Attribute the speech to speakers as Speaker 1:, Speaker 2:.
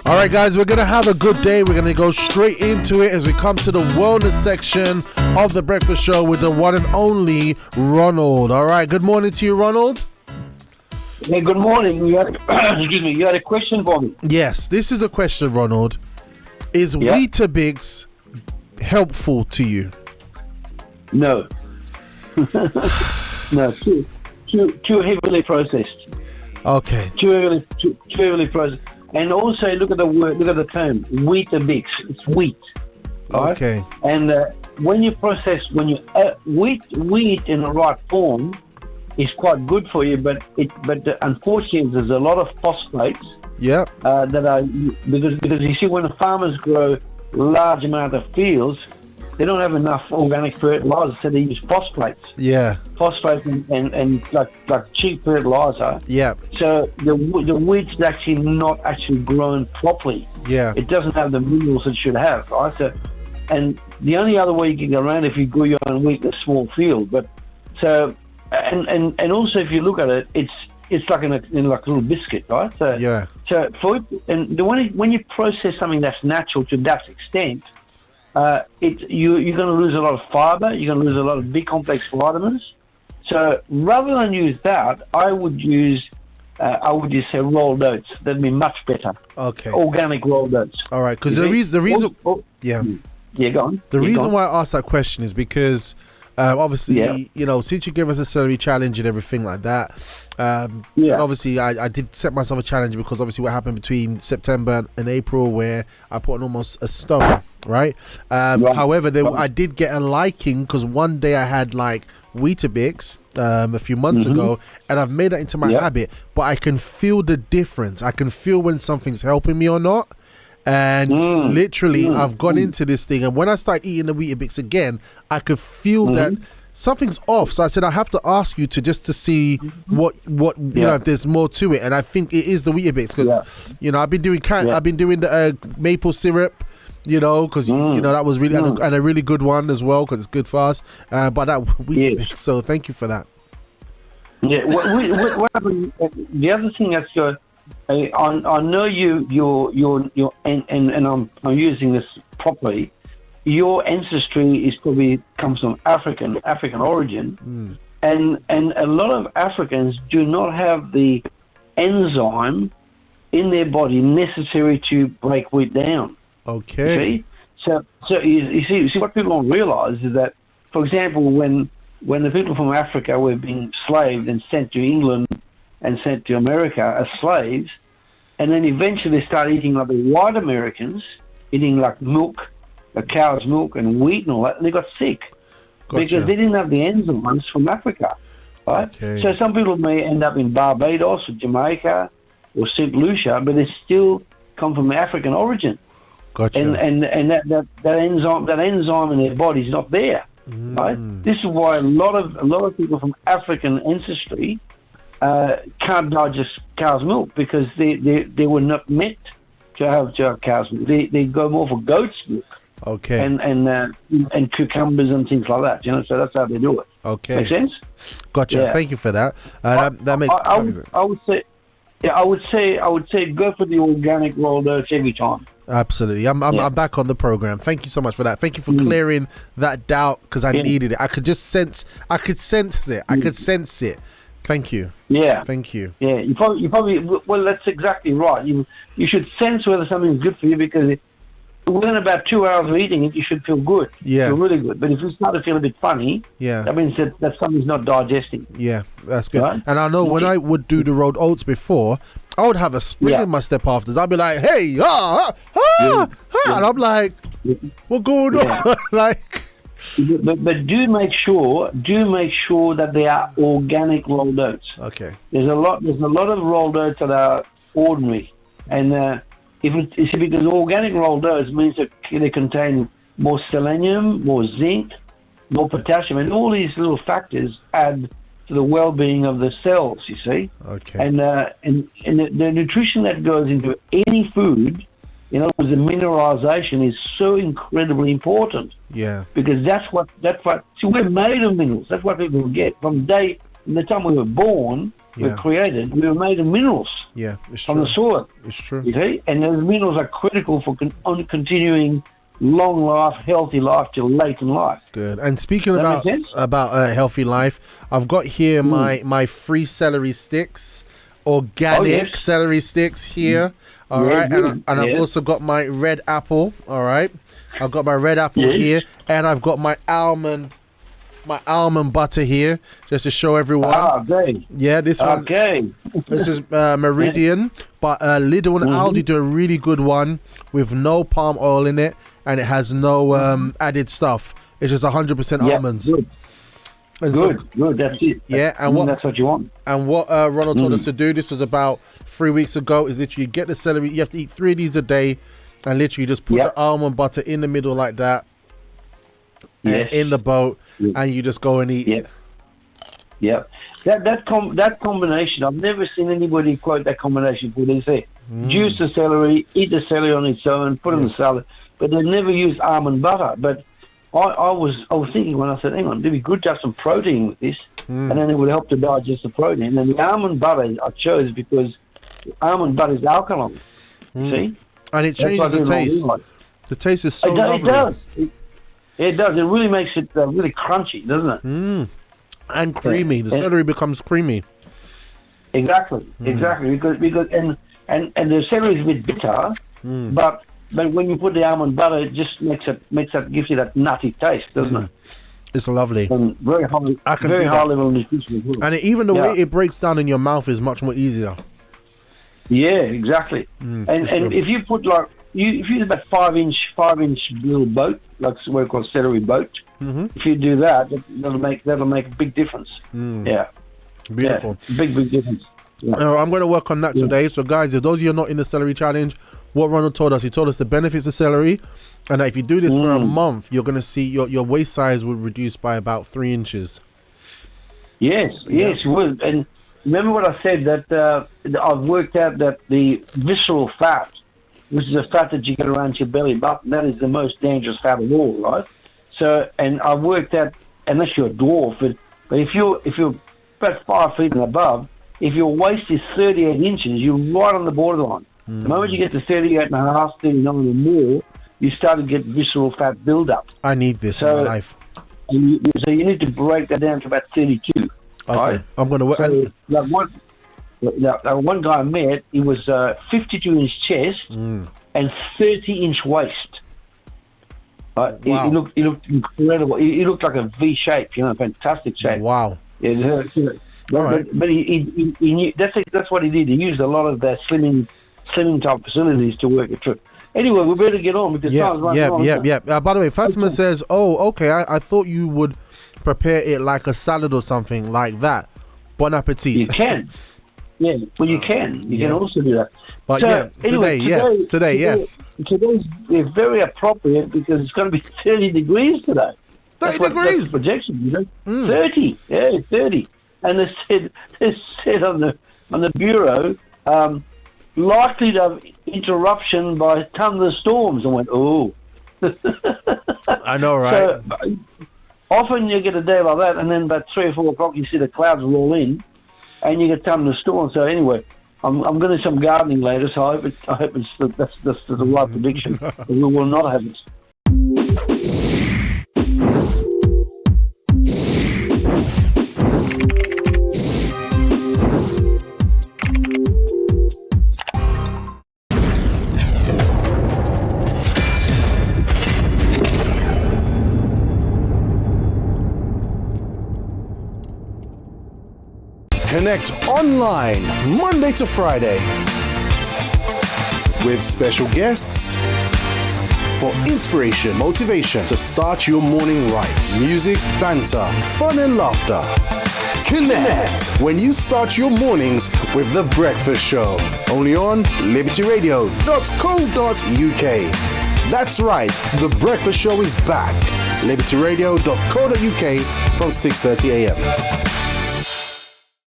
Speaker 1: All right, guys, we're going to have a good day. We're going to go straight into it as we come to the wellness section of the breakfast show with the one and only Ronald. All right, good morning to you, Ronald.
Speaker 2: Hey, good morning. You had, excuse me, you had a question for me?
Speaker 1: Yes, this is a question, Ronald. Is Weetabix helpful to you?
Speaker 2: No. No, too heavily processed.
Speaker 1: Okay.
Speaker 2: Too heavily processed. And also look at the word, look at the term, Weetabix. It's wheat. Right?
Speaker 1: Okay.
Speaker 2: And when you wheat in the right form is quite good for you, but unfortunately there's a lot of phosphates.
Speaker 1: Yeah.
Speaker 2: That are because you see, when the farmers grow large amount of fields, they don't have enough organic fertilizer, so they use phosphates.
Speaker 1: Yeah.
Speaker 2: Phosphates and like cheap fertilizer.
Speaker 1: Yeah.
Speaker 2: So the wheat's actually not actually grown properly.
Speaker 1: Yeah.
Speaker 2: It doesn't have the minerals it should have, right? So, and the only other way you can go around if you grow your own wheat in a small field, but so and also if you look at it, it's like in like a little biscuit, right? So
Speaker 1: yeah.
Speaker 2: So when you process something that's natural to that extent, you're going to lose a lot of fiber. You're going to lose a lot of B complex vitamins. So rather than use that, I would use say rolled oats. That'd be much better.
Speaker 1: Okay.
Speaker 2: Organic rolled oats.
Speaker 1: All right, because the reason
Speaker 2: Yeah, go on.
Speaker 1: The reason why I asked that question is because obviously, you know, since you gave us a salary challenge and everything like that, and obviously I did set myself a challenge because obviously what happened between September and April where I put on almost a stone, right? However, I did get a liking because one day I had like Weetabix a few months ago, and I've made that into my habit, but I can feel the difference. I can feel when something's helping me or not. And literally, I've gone into this thing, and when I start eating the Weetabix again, I could feel that something's off. So I said I have to ask you to see what you know, if there's more to it. And I think it is the Weetabix because you know I've been doing the maple syrup, you know, because you know that was really and a really good one as well because it's good for us. But that Weetabix, so thank you for that.
Speaker 2: Yeah, what happened? The other thing that's good. I know you're and I'm using this properly. Your ancestry comes from African origin, and a lot of Africans do not have the enzyme in their body necessary to break wheat down.
Speaker 1: Okay.
Speaker 2: So you see what people don't realise is that, for example, when the people from Africa were being enslaved and sent to England and sent to America as slaves, and then eventually they started eating like the white Americans, eating like milk, the cow's milk and wheat and all that, and they got sick because they didn't have the enzymes from Africa, right? Okay. So some people may end up in Barbados or Jamaica or St. Lucia, but they still come from African origin.
Speaker 1: Gotcha.
Speaker 2: And that enzyme in their body is not there, right? This is why a lot of people from African ancestry can't digest cow's milk because they were not meant to have cow's milk. They go more for goat's milk.
Speaker 1: Okay.
Speaker 2: And cucumbers and things like that. You know, so that's how they do it.
Speaker 1: Okay.
Speaker 2: Make sense?
Speaker 1: Gotcha.
Speaker 2: Yeah.
Speaker 1: Thank you for that. That makes.
Speaker 2: I would say go for the organic rolled oats every time.
Speaker 1: Absolutely. I'm back on the program. Thank you so much for that. Thank you for clearing that doubt because I needed it. I could sense it. I could sense it. Thank you.
Speaker 2: Yeah.
Speaker 1: Thank you.
Speaker 2: Yeah. You probably. Well, that's exactly right. You should sense whether something's good for you because within about 2 hours of eating it, you should feel good.
Speaker 1: Yeah.
Speaker 2: Feel really good. But if you start to feel a bit funny, that means that something's not digesting.
Speaker 1: Yeah, that's good.
Speaker 2: Right? And
Speaker 1: I know when I would do the rolled oats before, I would have a spring in my step after. I'd be like, hey, and I'm like, what going on? Like.
Speaker 2: But do make sure that they are organic rolled oats.
Speaker 1: Okay.
Speaker 2: There's a lot of rolled oats that are ordinary, and because organic rolled oats means that they contain more selenium, more zinc, more potassium, and all these little factors add to the well-being of the cells. You see.
Speaker 1: Okay.
Speaker 2: And the nutrition that goes into any food, in other words, the mineralization is so incredibly important.
Speaker 1: Yeah.
Speaker 2: Because that's what. See, we're made of minerals. That's what people get from day the time we were born, we were created, we were made of minerals.
Speaker 1: Yeah, it's
Speaker 2: from
Speaker 1: true.
Speaker 2: the soil.
Speaker 1: It's true.
Speaker 2: You see? And those minerals are critical for continuing long life, healthy life till late in life.
Speaker 1: Good. And speaking about a healthy life, I've got here my free celery sticks, organic celery sticks here. All right, and I've also got my red apple. All right, I've got my red apple here, and I've got my almond butter here, just to show everyone. Yeah, this one. This is Meridian, but Lidl and Aldi do a really good one with no palm oil in it, and it has no added stuff. It's just 100% almonds.
Speaker 2: Good. That's it.
Speaker 1: Yeah,
Speaker 2: that's what you want.
Speaker 1: And what Ronald told us to do, this was about 3 weeks ago, is literally you get the celery. You have to eat 3 of these a day, and literally just put the almond butter in the middle like that, in the boat, and you just go and eat it.
Speaker 2: Yeah, that combination, I've never seen anybody quote that combination before. They say juice the celery, eat the celery on its own, put it in the salad, but they never use almond butter. But I was thinking when I said, hang on, it'd be good to have some protein with this, and then it would help to digest the protein. And the almond butter I chose because almond butter is alkaline. See,
Speaker 1: and it changes the taste. The taste is so lovely.
Speaker 2: It does. It does. It really makes it really crunchy, doesn't it?
Speaker 1: And creamy. The celery becomes creamy.
Speaker 2: Exactly. Because and the celery is a bit bitter, but when you put the almond butter, it just gives you that nutty taste, doesn't it?
Speaker 1: It's lovely.
Speaker 2: And very high level of nutrition.
Speaker 1: And even the way it breaks down in your mouth is much more easier.
Speaker 2: Yeah, exactly. And if you put if you use about 5-inch little boat, like what we call celery boat, if you do that, that'll make a big difference. Yeah,
Speaker 1: beautiful.
Speaker 2: Big difference. Yeah.
Speaker 1: I'm going to work on that today. So, guys, if those of you are not in the celery challenge, what Ronald told us, he told us the benefits of celery, and that if you do this for a month, you're going to see your waist size will reduce by about 3 inches. Yes,
Speaker 2: it will. And remember what I said, that I've worked out that the visceral fat, which is a fat that you get around your belly button, that is the most dangerous fat of all, right? So, and I've worked out, unless you're a dwarf, but if you're about 5 feet and above, if your waist is 38 inches, you're right on the borderline. The moment you get to 38 and a half, 39 or more, you start to get visceral fat buildup.
Speaker 1: I need this in my life.
Speaker 2: So you need to break that down to about 32.
Speaker 1: Okay,
Speaker 2: right?
Speaker 1: I'm going to work.
Speaker 2: One guy I met, he was 52-inch chest and 30-inch waist.
Speaker 1: Wow.
Speaker 2: He looked incredible. He looked like a V shape, fantastic shape.
Speaker 1: Wow.
Speaker 2: Yeah, but he knew, that's what he did. He used a lot of the slimming type facilities to work it through. Anyway, we better get on because time's running on.
Speaker 1: By the way, Fatima says, okay, I thought you would prepare it like a salad or something like that. Bon appetit.
Speaker 2: You can. Yeah, well, you can. You can also do that.
Speaker 1: But today, yes.
Speaker 2: Today's very appropriate because it's going to be 30 degrees today.
Speaker 1: 30 degrees?
Speaker 2: That's the projection, 30. Yeah, 30. And they said on the bureau, likely to have interruption by thunderstorms. I went, oh.
Speaker 1: I know, right?
Speaker 2: So, often you get a day like that, and then about 3 or 4 o'clock you see the clouds roll in, and you get thunderstorms. So anyway, I'm going to do some gardening later, so I hope that's the right prediction. We will not have it.
Speaker 3: Connect online Monday to Friday with special guests for inspiration, motivation to start your morning right. Music, banter, fun and laughter. Connect when you start your mornings with The Breakfast Show. Only on libertyradio.co.uk. That's right, The Breakfast Show is back. libertyradio.co.uk from 6:30 a.m.